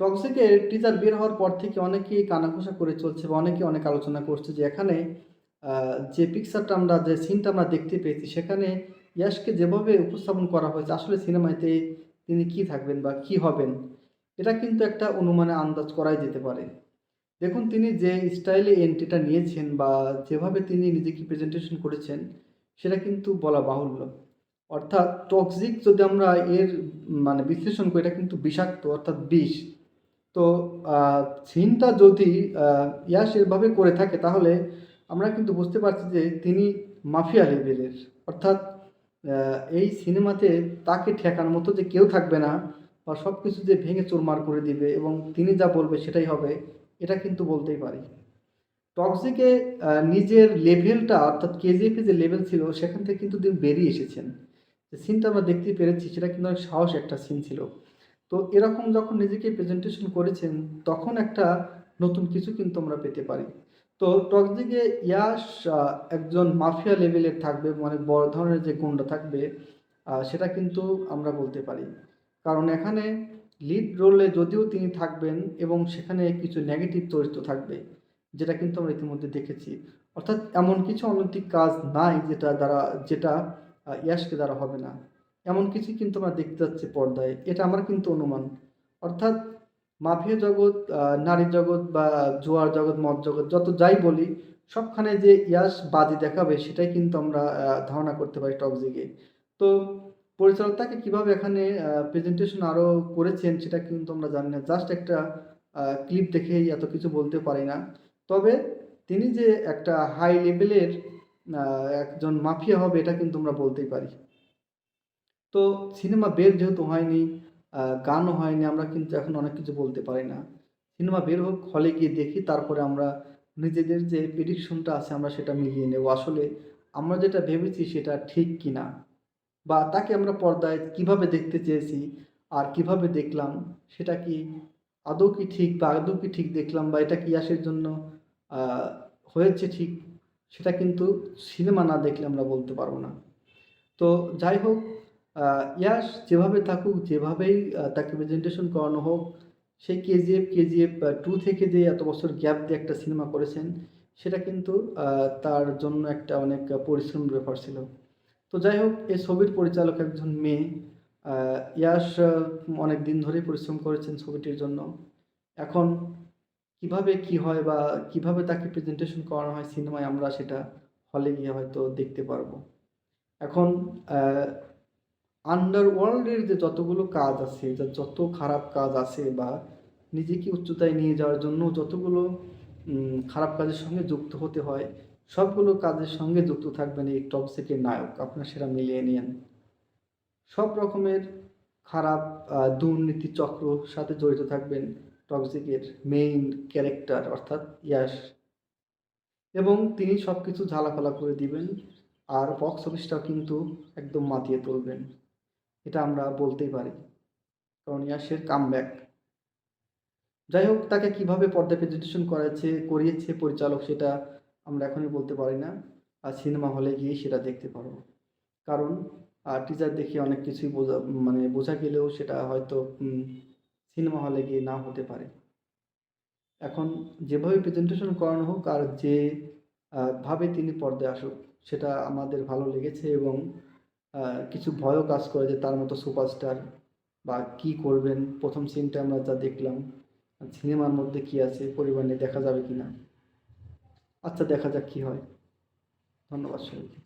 টক্সিকের teaser বের হওয়ার পর থেকে অনেকেই কানাঘুষা করে চলছে বা অনেকে অনেক আলোচনা করছে যে এখানে যে পিকচারটা আমরা যে সিনটা আমরা দেখতে পেয়েছি সেখানে ইয়াশকে যেভাবে উপস্থাপন করা হয়েছে আসলে সিনেমাতে তিনি কি থাকবেন বা কি হবেন এটা কিন্তু একটা অনুমানে আন্দাজ করাই যেতে পারে। দেখুন তিনি যে স্টাইলে এন্ট্রিটা নিয়েছেন বা যেভাবে তিনি নিজেকে প্রেজেন্টেশন করেছেন সেটা কিন্তু বলা বাহুল্য। অর্থাৎ টক্সিক যদি আমরা এর মানে বিশ্লেষণ করি এটা কিন্তু বিষাক্ত অর্থাৎ বিষ। তো সিনটা যদি ইয়াশ এভাবে করে থাকে তাহলে আমরা কিন্তু বুঝতে পারছি যে তিনি মাফিয়া লেভেলের। অর্থাৎ এই সিনেমাতে তাকে ঠেকানোর মতো যে কেউ থাকবে না বা সব কিছু যে ভেঙে চুরমার করে দিবে এবং তিনি যা বলবে সেটাই হবে, এটা কিন্তু বলতেই পারি। টক্সিকে নিজের লেভেলটা অর্থাৎ কেজিএফে যে লেভেল ছিল সেখান থেকে কিন্তু তিনি বেরিয়ে এসেছেন। যে সিনটা আমরা দেখতে পেরেছি সেটা কিন্তু অনেক সাহস একটা সিন ছিল। তো এরকম যখন নিজেকে প্রেজেন্টেশন করেছেন তখন একটা নতুন কিছু কিন্তু আমরা পেতে পারি। তো টক্সিকে ইয়াশ একজন মাফিয়া লেভেলের থাকবে মানে বড় ধরনের যে গুন্ডা থাকবে সেটা কিন্তু আমরা বলতে পারি। কারণ এখানে লিড রোলে যদিও তিনি থাকবেন এবং সেখানে কিছু নেগেটিভ চরিত্র থাকবে যেটা কিন্তু আমরা ইতিমধ্যে দেখেছি। অর্থাৎ এমন কিছু অনৈতিক কাজ নাই যেটা ইয়াশকে দ্বারা হবে না। এমন কিছু কিন্তু আমরা দেখতে যাচ্ছি পর্দায়। এটা আমার কিন্তু অনুমান। অর্থাৎ মাফিয়া জগৎ, নারী জগৎ বা জুয়ার জগৎ, মদ জগৎ যত যাই বলি সবখানে যে ইয়াশ বাজি দেখাবে সেটাই কিন্তু আমরা ধারণা করতে পারি টক্সিকে। তো পরিচালক তাকে কিভাবে এখানে প্রেজেন্টেশন আরও করেছেন সেটা কিন্তু আমরা জানি না। জাস্ট একটা ক্লিপ দেখেই এত কিছু বলতে পারি না। তবে তিনি যে একটা হাই লেভেলের একজন মাফিয়া হবে এটা কিন্তু আমরা বলতেই পারি। তো সিনেমা বের যেহেতু হয়নি, গানও হয়নি, আমরা কিন্তু এখন অনেক কিছু বলতে পারি না। সিনেমা বের হোক, হলে গিয়ে দেখি, তারপরে আমরা নিজেদের যে প্রেডিকশনটা আছে আমরা সেটা মিলিয়ে নেব। আসলে আমরা যেটা ভেবেছি সেটা ঠিক কিনা বা তাকে আমরা পর্দায় কিভাবে দেখতে চেয়েছি আর কিভাবে দেখলাম সেটা কি আদৌ কি ঠিক বা আদৌ কি ঠিক দেখলাম বা এটা কি ইয়াসের জন্য আহ, হয়েছে ঠিক, সেটা কিন্তু সিনেমা না দেখলে আমরা বলতে পারবো না। তো যাই হোক, ইয়াশ যেভাবে থাকুক, যেভাবেই তাকে প্রেজেন্টেশন করানো হোক, সেই কেজিএফ 2 থেকে যে এত বছর গ্যাপ দিয়ে একটা সিনেমা করেছেন সেটা কিন্তু তার জন্য একটা অনেক পরিশ্রমের ব্যাপার ছিল। তো যাই হোক, এই ছবির পরিচালক একজন মেয়ে। ইয়াশ অনেক দিন ধরেই পরিশ্রম করেছেন ছবিটির জন্য। এখন কিভাবে কি হয় বা কিভাবে তাকে প্রেজেন্টেশন করানো হয় সিনেমায় আমরা সেটা হলে গিয়ে হয়তো দেখতে পারবো। এখন আন্ডারওয়ার্ল্ডের যে যতগুলো কাজ আছে, যত খারাপ কাজ আছে বা নিজেকে উচ্চতায় নিয়ে যাওয়ার জন্য যতগুলো খারাপ কাজের সঙ্গে যুক্ত হতে হয়, সবগুলো কাজের সঙ্গে যুক্ত থাকবেন এই টক্সিকের নায়ক। আপনার সেটা মিলিয়ে নিয়েন। সব রকমের খারাপ দুর্নীতি চক্র সাথে জড়িত থাকবেন টক্সিকের মেইন ক্যারেক্টার অর্থাৎ ইয়াশ, এবং তিনি সব কিছু ঝালাপালা করে দিবেন আর বক্স অফিসটাও কিন্তু একদম মাতিয়ে তুলবেন। এটা আমরা বলতেই পারি, কারণ ইয়াসের কামব্যাক। যাই হোক, তাকে কিভাবে পর্দায় প্রেজেন্টেশন করিয়েছে পরিচালক সেটা আমরা এখনই বলতে পারি না। আর সিনেমা হলে গিয়ে সেটা দেখতে পারবো। কারণ টিজার দেখে অনেক কিছুই বোঝা গেলেও সেটা হয়তো সিনেমা হলে গিয়ে না হতে পারে। এখন যেভাবে প্রেজেন্টেশন করানো হোক আর যে ভাবে তিনি পর্দায় আসুক সেটা আমাদের ভালো লেগেছে এবং কিছু ভয়ও কাজ করে যে তার মতো সুপারস্টার বা কি করবেন। প্রথম সিনটা আমরা যা দেখলাম, সিনেমার মধ্যে কি আছে পরিবার নিয়ে দেখা যাবে কিনা। আচ্ছা, দেখা যাক কি হয়। ধন্যবাদ সবাইকে।